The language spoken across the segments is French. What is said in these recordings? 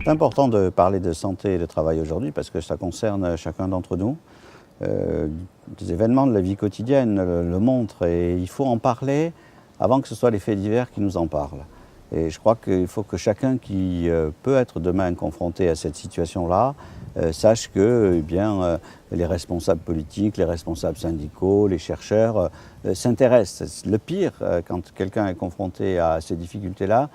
C'est important de parler de santé et de travail aujourd'hui parce que ça concerne chacun d'entre nous. Des événements de la vie quotidienne le montrent et il faut en parler avant que ce soit les faits divers qui nous en parlent. Et je crois qu'il faut que chacun qui peut être demain confronté à cette situation-là sache que les responsables politiques, les responsables syndicaux, les chercheurs s'intéressent. Le pire, quand quelqu'un est confronté à ces difficultés-là,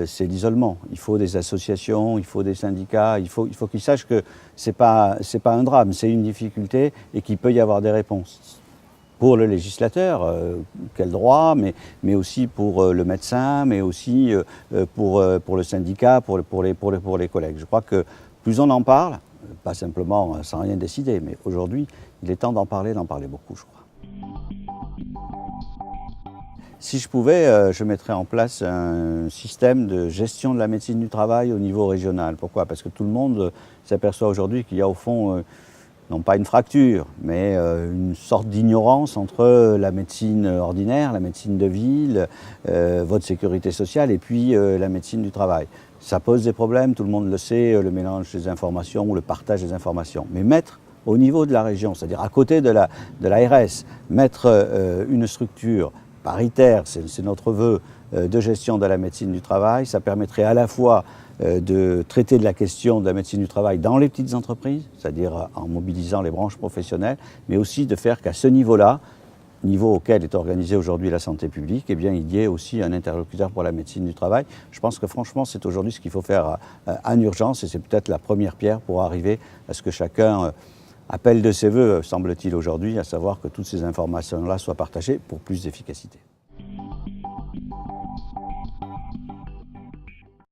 c'est l'isolement. Il faut des associations, il faut des syndicats, il faut qu'ils sachent que c'est pas un drame, c'est une difficulté et qu'il peut y avoir des réponses. Pour le législateur, quel droit, mais aussi pour le médecin, mais aussi pour le syndicat, pour les collègues. Je crois que plus on en parle, pas simplement sans rien décider, mais aujourd'hui, il est temps d'en parler beaucoup, je crois. Si je pouvais, je mettrais en place un système de gestion de la médecine du travail au niveau régional. Pourquoi? Parce que tout le monde s'aperçoit aujourd'hui qu'il y a au fond, non pas une fracture, mais une sorte d'ignorance entre la médecine ordinaire, la médecine de ville, votre sécurité sociale et puis la médecine du travail. Ça pose des problèmes, tout le monde le sait, le mélange des informations ou le partage des informations. Mais mettre au niveau de la région, c'est-à-dire à côté de l'ARS, mettre une structure paritaire, c'est notre vœu, de gestion de la médecine du travail, ça permettrait à la fois de traiter de la question de la médecine du travail dans les petites entreprises, c'est-à-dire en mobilisant les branches professionnelles, mais aussi de faire qu'à ce niveau-là, niveau auquel est organisée aujourd'hui la santé publique, eh bien, il y ait aussi un interlocuteur pour la médecine du travail. Je pense que franchement, c'est aujourd'hui ce qu'il faut faire en urgence et c'est peut-être la première pierre pour arriver à ce que chacun appelle de ses voeux, semble-t-il aujourd'hui, à savoir que toutes ces informations-là soient partagées pour plus d'efficacité.